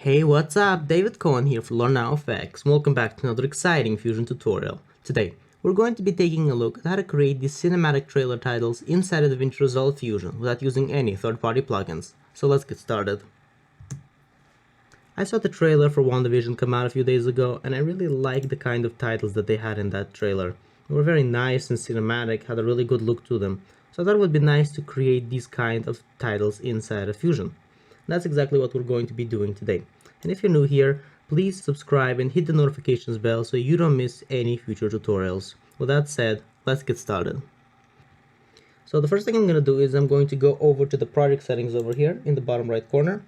Hey, what's up? David Cohen here for Learn Now FX. Welcome back to another exciting Fusion tutorial. Today, we're going to be taking a look at how to create these cinematic trailer titles inside of Davinci Resolve Fusion without using any third-party plugins. So let's get started. I saw the trailer for WandaVision come out a few days ago, and I really liked the kind of titles that they had in that trailer. They were very nice and cinematic, had a really good look to them. So I thought it would be nice to create these kind of titles inside of Fusion. That's exactly what we're going to be doing today. And if you're new here, please subscribe and hit the notifications bell so you don't miss any future tutorials. With that said, let's get started. So the first thing I'm going to do is I'm going to go over to the project settings over here in the bottom right corner.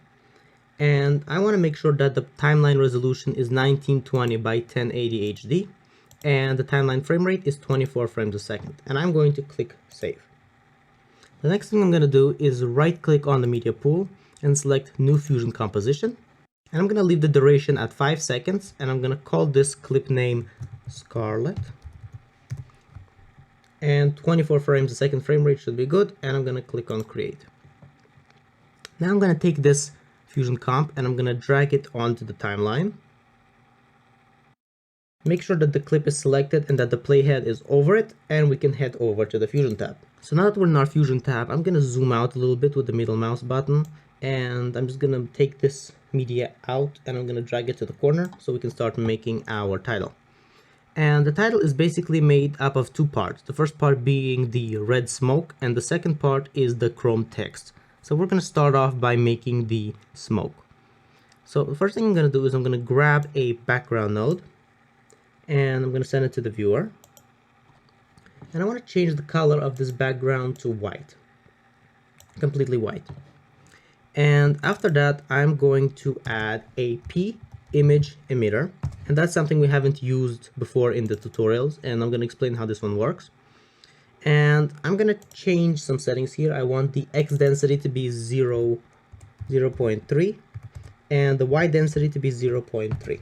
And I want to make sure that the timeline resolution is 1920 by 1080 HD. And the timeline frame rate is 24 frames a second. And I'm going to click Save. The next thing I'm going to do is right click on the media pool and select New Fusion Composition. And I'm going to leave the duration at 5 seconds, and I'm going to call this clip name Scarlet. And 24 frames a second frame rate should be good, and I'm going to click on Create. Now I'm going to take this Fusion comp and I'm going to drag it onto the timeline. Make sure that the clip is selected and that the playhead is over it, and we can head over to the Fusion tab. So now that we're in our Fusion tab, I'm going to zoom out a little bit with the middle mouse button, and I'm just going to take this media out and I'm going to drag it to the corner so we can start making our title. And the title is basically made up of two parts. The first part being the red smoke, and the second part is the chrome text. So we're going to start off by making the smoke. So the first thing I'm going to do is I'm going to grab a background node and I'm going to send it to the viewer. And I want to change the color of this background to white, completely white. And after that, I'm going to add a P image emitter, and that's something we haven't used before in the tutorials, and I'm going to explain how this one works. And I'm going to change some settings here. I want the X density to be 0.3 and the Y density to be 0.3.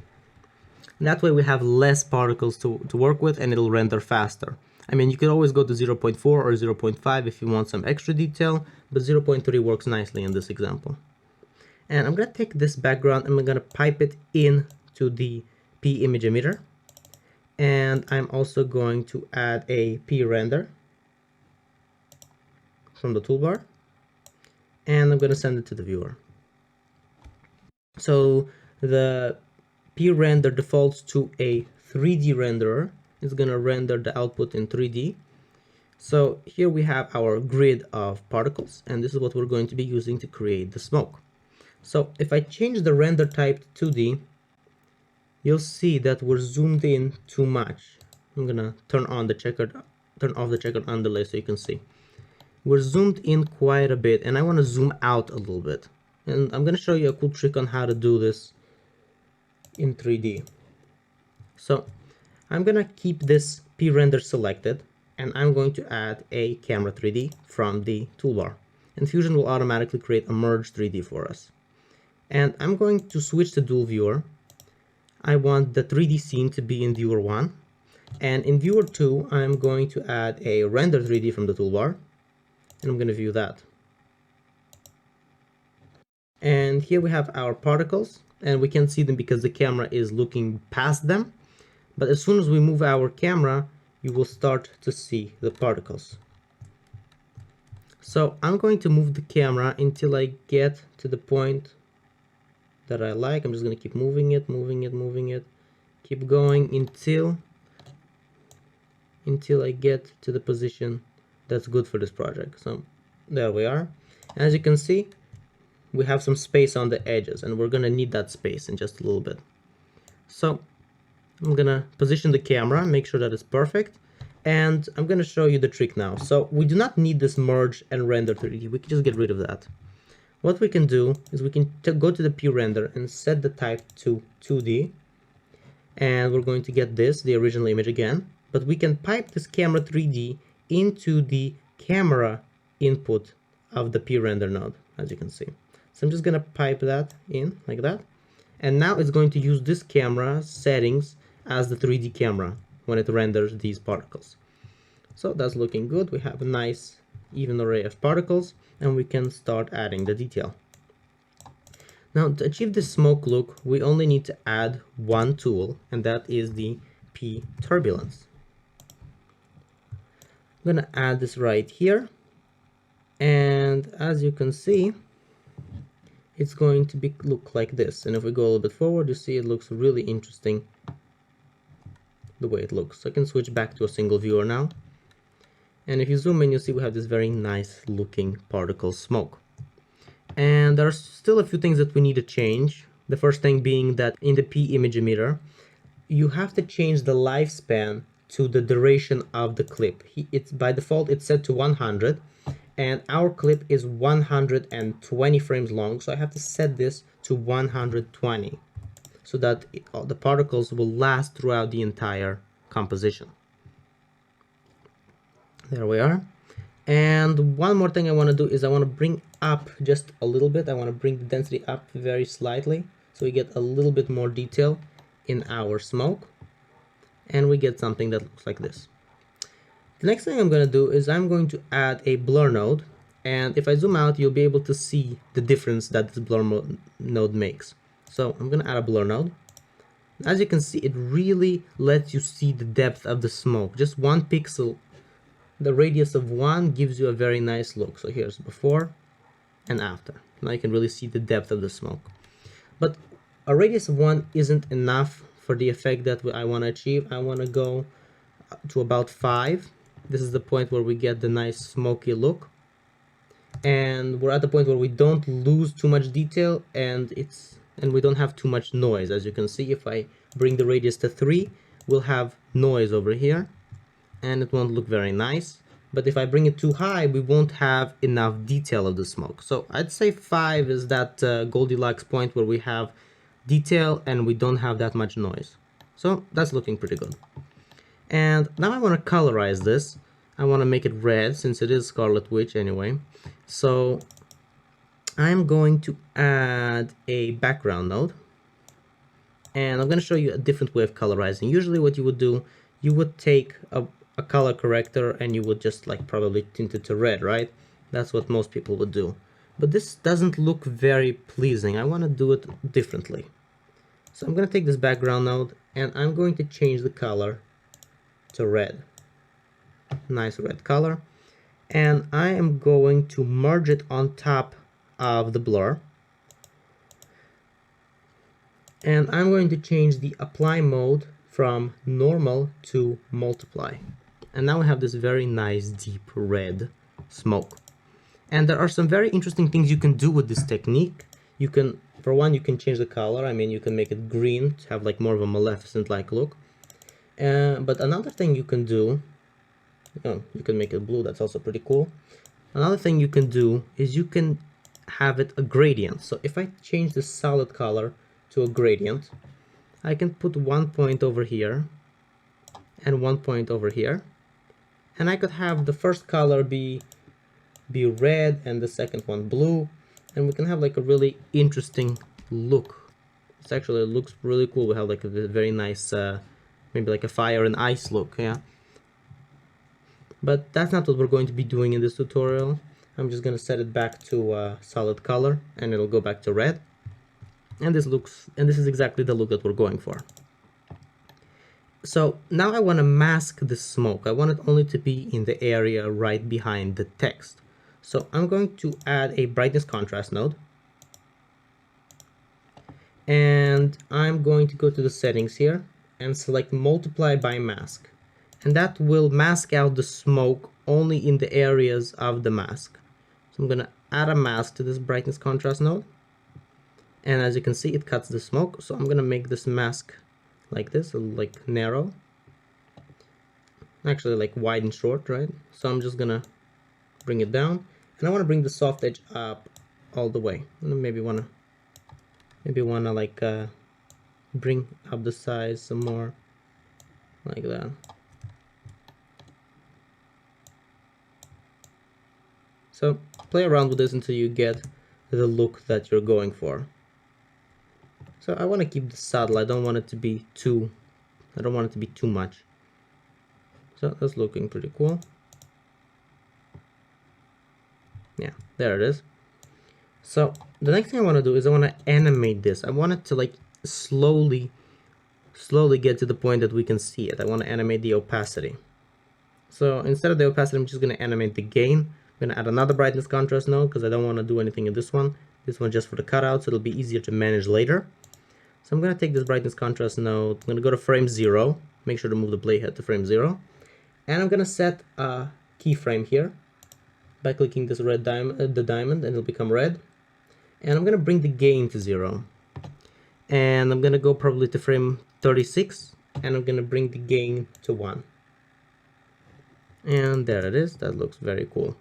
That way we have less particles to work with, and it'll render faster. I mean, you could always go to 0.4 or 0.5 if you want some extra detail, but 0.3 works nicely in this example. And I'm going to take this background and I'm going to pipe it into the P image emitter. And I'm also going to add a P render from the toolbar. And I'm going to send it to the viewer. So the P render defaults to a 3D renderer. It's going to render the output in 3D. So here we have our grid of particles, and this is what we're going to be using to create the smoke. So if I change the render type to 2D, you'll see that we're zoomed in too much. I'm going to turn off the checkered underlay so you can see. We're zoomed in quite a bit, and I want to zoom out a little bit. And I'm going to show you a cool trick on how to do this in 3D. So I'm going to keep this P render selected, and I'm going to add a camera 3D from the toolbar. And Fusion will automatically create a merge 3D for us. And I'm going to switch to dual viewer. I want the 3D scene to be in viewer 1. And in viewer 2, I'm going to add a render 3D from the toolbar. And I'm going to view that. And here we have our particles, and we can't see them because the camera is looking past them. But as soon as we move our camera, you will start to see the particles. So I'm going to move the camera until I get to the point that I like. I'm just going to keep moving it, keep going until I get to the position that's good for this project. So there we are. As you can see, we have some space on the edges, and we're going to need that space in just a little bit. So I'm going to position the camera, make sure that it's perfect, and I'm going to show you the trick now. So we do not need this merge and render 3D. We can just get rid of that. What we can do is we can go to the P render and set the type to 2D, and we're going to get this, the original image again, but we can pipe this camera 3D into the camera input of the P render node, as you can see. So I'm just going to pipe that in like that, and now it's going to use this camera settings as the 3D camera when it renders these particles. So that's looking good. We have a nice even array of particles, and we can start adding the detail. Now, to achieve this smoke look, we only need to add one tool, and that is the P turbulence. I'm gonna add this right here, and as you can see, it's going to look like this. And if we go a little bit forward, you see it looks really interesting the way it looks. I can switch back to a single viewer now, and if you zoom in, you see we have this very nice looking particle smoke. And there are still a few things that we need to change. The first thing being that in the P image emitter, you have to change the lifespan to the duration of the clip. It's by default it's set to 100, and our clip is 120 frames long, so I have to set this to 120 so that the particles will last throughout the entire composition. There we are. And one more thing I want to do is I want to bring up just a little bit. I want to bring the density up very slightly so we get a little bit more detail in our smoke, and we get something that looks like this. The next thing I'm going to do is I'm going to add a blur node, and if I zoom out, you'll be able to see the difference that this blur node makes. So I'm going to add a blur node. As you can see, it really lets you see the depth of the smoke. Just one pixel, the radius of one, gives you a very nice look. So here's before and after. Now you can really see the depth of the smoke. But a radius of 1 isn't enough for the effect that I want to achieve. I want to go to about 5. This is the point where we get the nice smoky look, and we're at the point where we don't lose too much detail, and we don't have too much noise. As you can see, if I bring the radius to 3, we'll have noise over here and it won't look very nice. But if I bring it too high, we won't have enough detail of the smoke. So I'd say 5 is that Goldilocks point where we have detail and we don't have that much noise. So that's looking pretty good. And now I want to colorize this. I want to make it red since it is Scarlet Witch anyway. So I'm going to add a background node. And I'm going to show you a different way of colorizing. Usually what you would do, you would take a color corrector and you would just like probably tint it to red, right? That's what most people would do. But this doesn't look very pleasing. I want to do it differently. So I'm going to take this background node and I'm going to change the color to red. Nice red color. And I am going to merge it on top of the blur. And I'm going to change the apply mode from normal to multiply. And now we have this very nice deep red smoke. And there are some very interesting things you can do with this technique. You can, for one, you can change the color. I mean, you can make it green to have like more of a Maleficent-like look. But another thing you can do, you can make it blue. That's also pretty cool. Another thing you can do is you can have it a gradient. So if I change the solid color to a gradient, I can put 1 point over here and 1 point over here, and I could have the first color be red and the second one blue, and we can have like a really interesting look. It actually looks really cool. We have like a very nice maybe like a fire and ice look, yeah. But that's not what we're going to be doing in this tutorial. I'm just going to set it back to solid color and it'll go back to red. And this is exactly the look that we're going for. So now I want to mask the smoke. I want it only to be in the area right behind the text. So I'm going to add a brightness contrast node. And I'm going to go to the settings here and select multiply by mask. And that will mask out the smoke only in the areas of the mask. So I'm going to add a mask to this brightness contrast node. And as you can see, it cuts the smoke. So I'm going to make this mask like this, like narrow. Actually like wide and short, right? So I'm just going to bring it down. And I want to bring the soft edge up all the way. And maybe want to like bring up the size some more, like that. So play around with this until you get the look that you're going for. So I want to keep the subtle. I don't want it to be too much. So that's looking pretty cool. Yeah, there it is. So the next thing I want to do is I want to animate this. I want it to like slowly get to the point that we can see it. I want to animate the opacity. So instead of the opacity, I'm just going to animate the gain. I'm going to add another brightness contrast node because I don't want to do anything in this one. This one just for the cutout, so it'll be easier to manage later. So I'm going to take this brightness contrast node. I'm going to go to frame 0. Make sure to move the playhead to frame 0. And I'm going to set a keyframe here by clicking this red diamond, the diamond, and it'll become red. And I'm going to bring the gain to 0. And I'm going to go probably to frame 36. And I'm going to bring the gain to 1. And there it is. That looks very cool.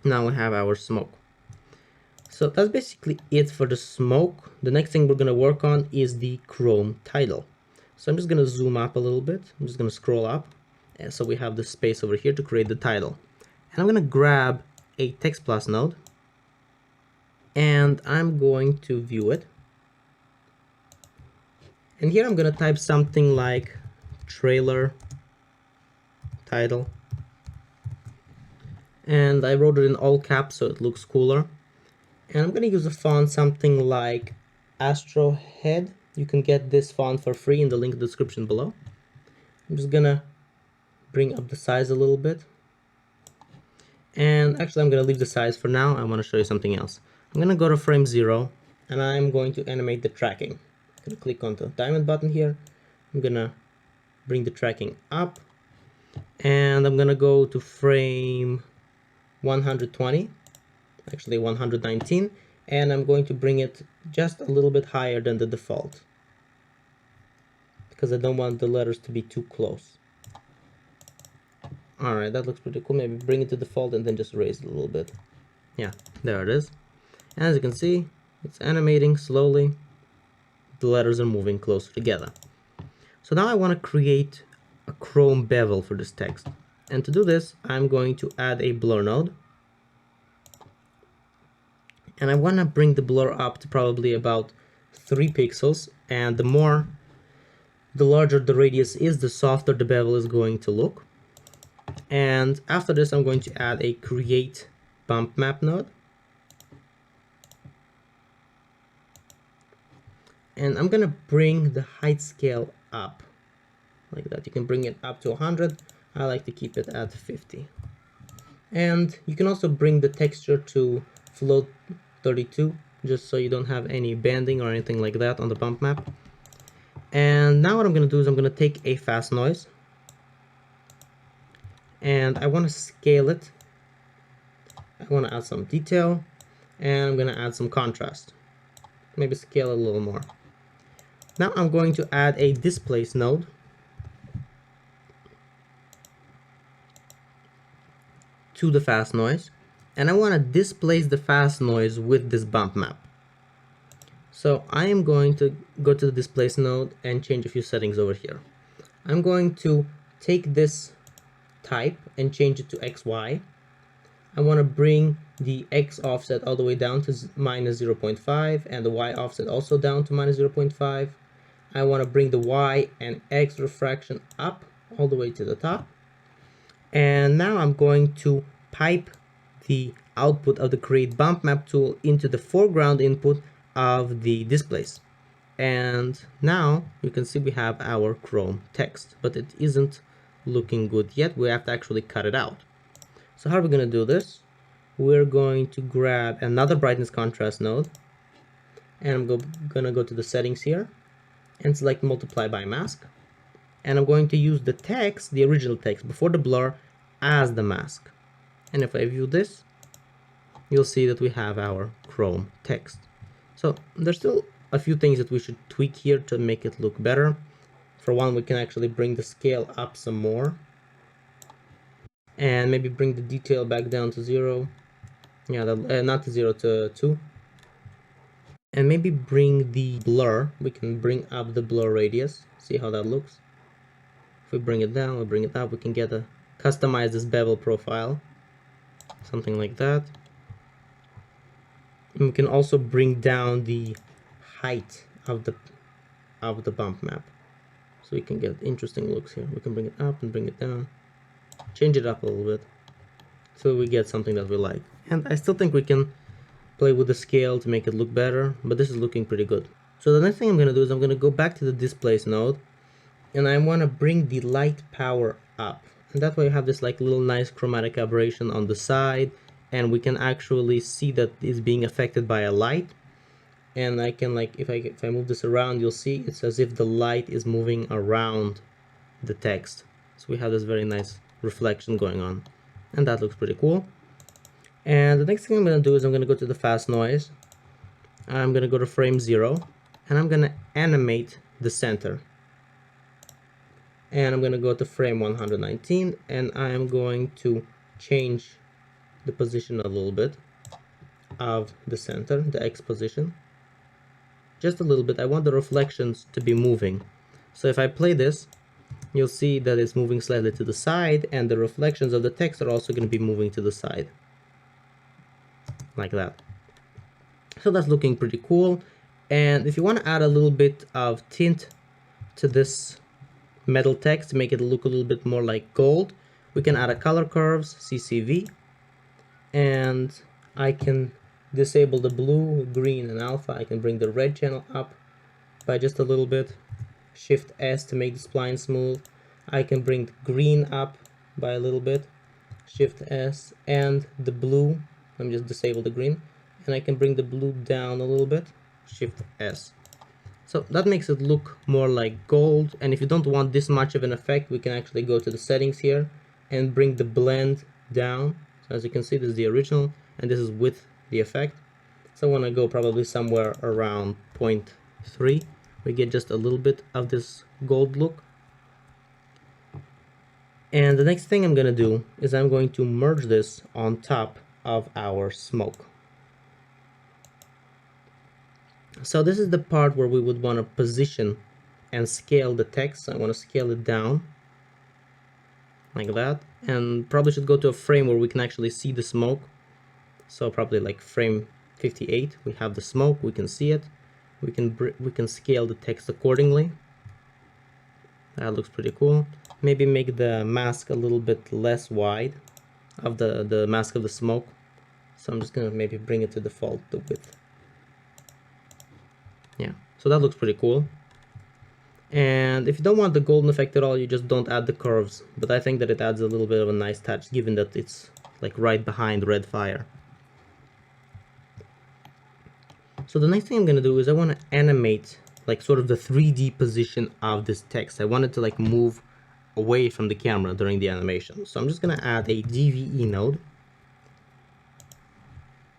Now we have our smoke. So that's basically it for the smoke. The next thing we're going to work on is the chrome title. So I'm just going to zoom up a little bit. I'm just going to scroll up. And so we have the space over here to create the title. And I'm going to grab a text plus node. And I'm going to view it. And here I'm going to type something like trailer title. And I wrote it in all caps so it looks cooler. And I'm going to use a font something like Astro Head. You can get this font for free in the link in the description below. I'm just going to bring up the size a little bit. And actually I'm going to leave the size for now. I want to show you something else. I'm going to go to frame 0 and I'm going to animate the tracking. I'm going to click on the diamond button here. I'm going to bring the tracking up. And I'm going to go to frame 120. Actually 119, and I'm going to bring it just a little bit higher than the default because I don't want the letters to be too close. Alright, that looks pretty cool. Maybe bring it to default and then just raise it a little bit. Yeah, there it is. And as you can see, it's animating slowly. The letters are moving closer together. So now I want to create a chrome bevel for this text. And to do this, I'm going to add a blur node. And I want to bring the blur up to probably about 3 pixels, and the larger the radius is, the softer the bevel is going to look. And after this I'm going to add a create bump map node. And I'm going to bring the height scale up like that. You can bring it up to 100. I like to keep it at 50. And you can also bring the texture to float 32, just so you don't have any banding or anything like that on the bump map. And now what I'm going to do is I'm going to take a fast noise and I want to scale it. I want to add some detail and I'm going to add some contrast. Maybe scale it a little more. Now I'm going to add a displace node. To the fast noise. And I want to displace the fast noise with this bump map. So I am going to go to the displace node and change a few settings over here. I'm going to take this type and change it to XY. I want to bring the X offset all the way down to minus 0.5 and the Y offset also down to minus 0.5. I want to bring the Y and X refraction up all the way to the top. And now I'm going to pipe the output of the create bump map tool into the foreground input of the displace. And now you can see we have our chrome text, but it isn't looking good yet. We have to actually cut it out. So how are we going to do this? We're going to grab another brightness contrast node, and I'm going to go to the settings here and select multiply by mask. And I'm going to use the text, the original text before the blur, as the mask. And if I view this, you'll see that we have our chrome text. So there's still a few things that we should tweak here to make it look better. For one, we can actually bring the scale up some more. And maybe bring the detail back down to 0. Yeah, not to 0, to 2. And maybe bring the blur. We can bring up the blur radius. See how that looks. If we bring it down, we bring it up, we can get a customize this bevel profile. Something like that. And we can also bring down the height of the bump map. So we can get interesting looks here. We can bring it up and bring it down. Change it up a little bit. So we get something that we like. And I still think we can play with the scale to make it look better, but this is looking pretty good. So the next thing I'm going to do is I'm going to go back to the displace node, and I want to bring the light power up. And that way you have this like little nice chromatic aberration on the side, and we can actually see that it's being affected by a light. And I can like, if I move this around, you'll see it's as if the light is moving around the text. So we have this very nice reflection going on, and that looks pretty cool. And the next thing I'm going to do is I'm going to go to the fast noise. I'm going to go to frame 0, and I'm going to animate the center. And I'm going to go to frame 119, and I'm going to change the position a little bit of the center, the X position. Just a little bit. I want the reflections to be moving. So if I play this, you'll see that it's moving slightly to the side, and the reflections of the text are also going to be moving to the side. Like that. So that's looking pretty cool. And if you want to add a little bit of tint to this metal text to make it look a little bit more like gold, we can add a color curves, CCV, and I can disable the blue, green, and alpha. I can bring the red channel up by just a little bit, Shift S to make the spline smooth. I can bring the green up by a little bit, Shift S, and the blue, let me just disable the green, and I can bring the blue down a little bit, Shift S. So that makes it look more like gold. And if you don't want this much of an effect, we can actually go to the settings here and bring the blend down. So as you can see, this is the original, and this is with the effect. So I want to go probably somewhere around 0.3. We get just a little bit of this gold look. And the next thing I'm going to do is I'm going to merge this on top of our smoke. So this is the part where we would want to position and scale the text. I want to scale it down like that, and probably should go to a frame where we can actually see the smoke. So probably like frame 58, we have the smoke, we can see it. We can scale the text accordingly. That looks pretty cool. Maybe make the mask a little bit less wide of the mask of the smoke. So I'm just gonna maybe bring it to default, the width. Yeah, so that looks pretty cool. And if you don't want the golden effect at all, you just don't add the curves. But I think that it adds a little bit of a nice touch, given that it's like right behind red fire. So the next thing I'm gonna do is I want to animate like sort of the 3D position of this text. I want it to like move away from the camera during the animation. So I'm just gonna add a DVE node.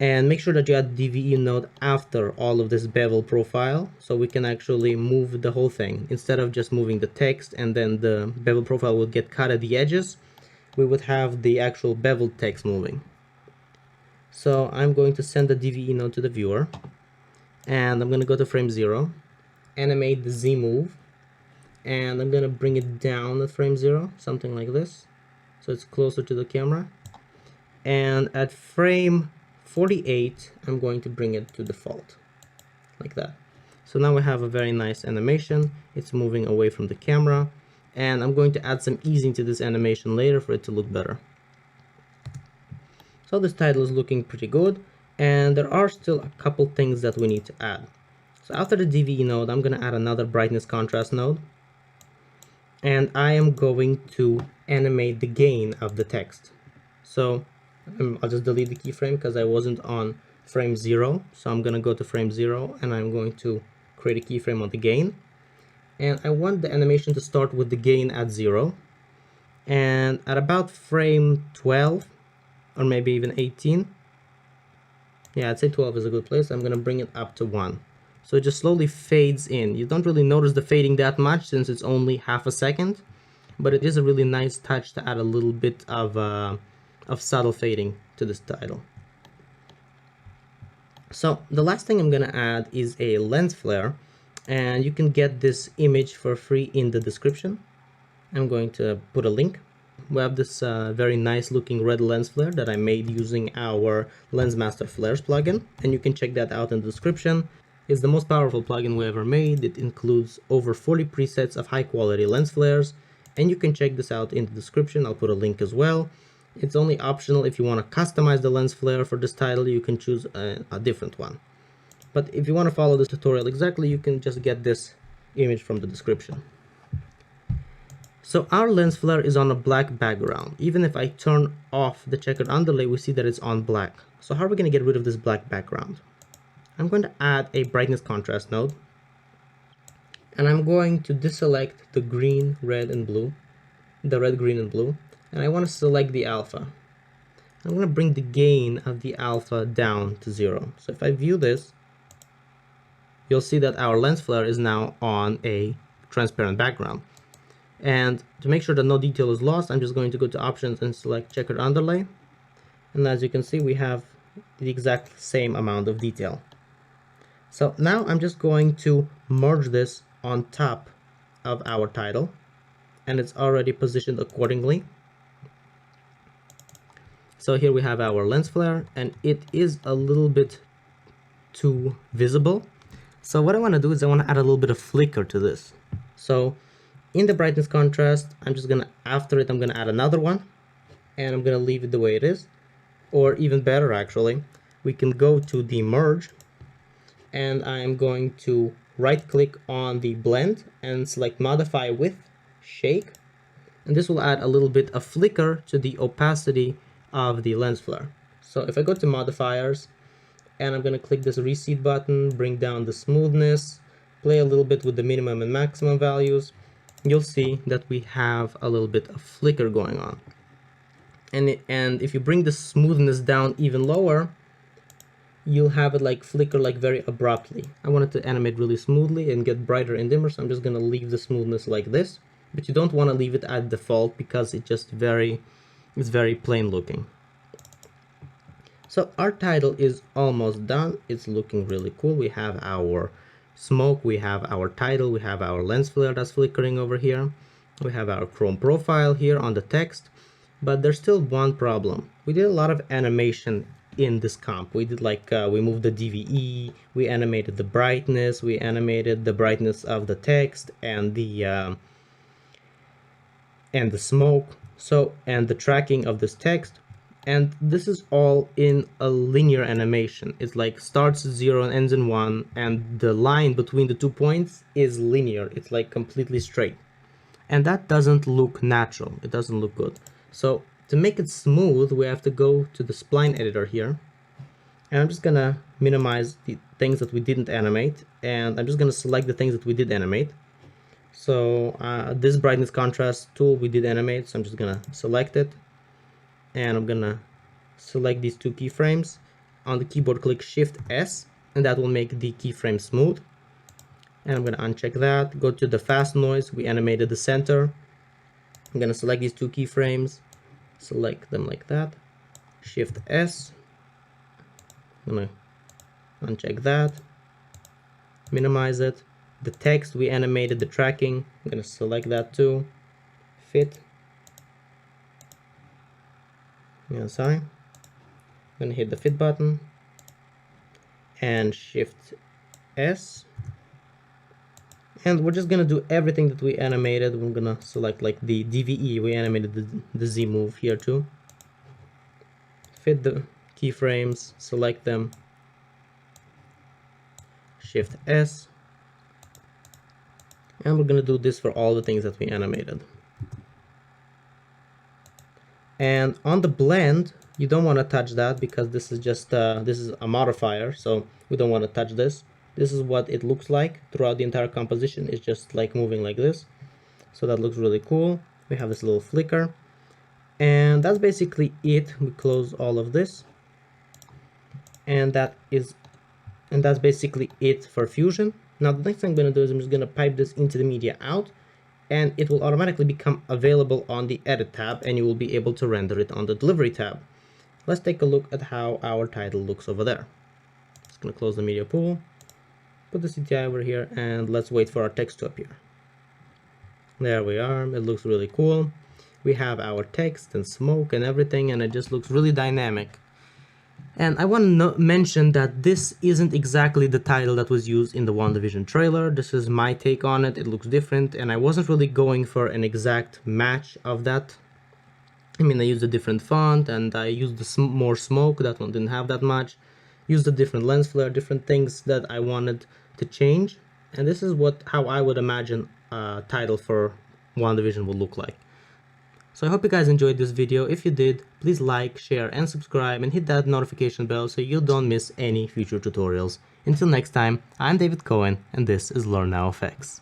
And make sure that you add DVE node after all of this bevel profile, so we can actually move the whole thing. Instead of just moving the text and then the bevel profile would get cut at the edges, we would have the actual bevel text moving. So I'm going to send the DVE node to the viewer, and I'm going to go to frame 0, animate the Z move, and I'm going to bring it down at frame 0, something like this, so it's closer to the camera. And at frame 48, I'm going to bring it to default, like that. So now we have a very nice animation. It's moving away from the camera, and I'm going to add some easing to this animation later for it to look better. So this title is looking pretty good, and there are still a couple things that we need to add. So after the DVE node, I'm going to add another brightness contrast node, and I am going to animate the gain of the text. So I'll just delete the keyframe because I wasn't on frame 0. So I'm going to go to frame 0, and I'm going to create a keyframe on the gain. And I want the animation to start with the gain at 0. And at about frame 12, or maybe even 18, yeah, I'd say 12 is a good place. I'm going to bring it up to 1. So it just slowly fades in. You don't really notice the fading that much since it's only half a second, but it is a really nice touch to add a little bit of subtle fading to this title. So the last thing I'm going to add is a lens flare, and you can get this image for free in the description. I'm going to put a link. We have this very nice looking red lens flare that I made using our Lens Master Flares plugin, and you can check that out in the description. It's the most powerful plugin we ever made. It includes over 40 presets of high quality lens flares, and you can check this out in the description. I'll put a link as well. It's only optional. If you want to customize the lens flare for this title, you can choose a different one. But if you want to follow this tutorial exactly, you can just get this image from the description. So our lens flare is on a black background. Even if I turn off the checkered underlay, we see that it's on black. So how are we going to get rid of this black background? I'm going to add a brightness contrast node. And I'm going to deselect the green, red, and blue. The red, green, and blue. And I want to select the alpha. I'm going to bring the gain of the alpha down to 0. So if I view this, you'll see that our lens flare is now on a transparent background. And to make sure that no detail is lost, I'm just going to go to options and select checkered underlay. And as you can see, we have the exact same amount of detail. So now I'm just going to merge this on top of our title, and it's already positioned accordingly. So here we have our lens flare, and it is a little bit too visible. So what I want to do is I want to add a little bit of flicker to this. So in the brightness contrast, I'm just gonna, after it, I'm gonna add another one, and I'm gonna leave it the way it is. Or even better, actually, we can go to the merge, and I'm going to right click on the blend and select modify with shake, and this will add a little bit of flicker to the opacity of the lens flare. So if I go to modifiers, and I'm going to click this reseed button, bring down the smoothness, play a little bit with the minimum and maximum values, you'll see that we have a little bit of flicker going on. And if you bring the smoothness down even lower, you'll have it like flicker like very abruptly. I want it to animate really smoothly and get brighter and dimmer, so I'm just going to leave the smoothness like this. But you don't want to leave it at default because it's just very plain looking. So our title is almost done. It's looking really cool. We have our smoke, we have our title, we have our lens flare that's flickering over here. We have our chrome profile here on the text. But there's still one problem. We did a lot of animation in this comp. We did like, we moved the DVE, we animated the brightness, we animated the brightness of the text and the smoke, so, and the tracking of this text. And this is all in a linear animation. It's like starts at 0 and ends in 1, and the line between the 2 points is linear. It's like completely straight. And that doesn't look natural. It doesn't look good. So to make it smooth, we have to go to the spline editor here. And I'm just gonna minimize the things that we didn't animate. And I'm just gonna select the things that we did animate. So this brightness contrast tool we did animate, so I'm just gonna select it. And I'm gonna select these two keyframes. On the keyboard, click Shift S, and that will make the keyframe smooth. And I'm gonna uncheck that, go to the fast noise, we animated the center. I'm gonna select these two keyframes, select them like that, Shift S. I'm gonna uncheck that, minimize it. The text, we animated the tracking, I'm gonna select that too, fit. Yeah, sorry. I'm gonna hit the fit button and Shift S, and we're just gonna do everything that we animated. We're gonna select like the DVE, we animated the Z move here too. Fit the keyframes, select them, Shift S, and we're gonna do this for all the things that we animated. And on the blend, you don't want to touch that because this is just this is a modifier, so we don't want to touch this. This is what it looks like throughout the entire composition. It's just like moving like this, so that looks really cool. We have this little flicker, and that's basically it. We close all of this, and that's basically it for Fusion. Now the next thing I'm going to do is I'm just going to pipe this into the media out, and it will automatically become available on the edit tab, and you will be able to render it on the delivery tab. Let's take a look at how our title looks over there. Just gonna close the media pool, put the CTI over here, and let's wait for our text to appear. There we are. It looks really cool. We have our text and smoke and everything, and it just looks really dynamic. And I want to mention that this isn't exactly the title that was used in the WandaVision trailer. This is my take on it. It looks different, and I wasn't really going for an exact match of that I mean, I used a different font and I used the more smoke. That one didn't have that much. Used a different lens flare, different things that I wanted to change. And this is how I would imagine a title for WandaVision would look like. So I hope you guys enjoyed this video. If you did, please like, share, and subscribe, and hit that notification bell so you don't miss any future tutorials. Until next time, I'm David Cohen, and this is Learn Now FX.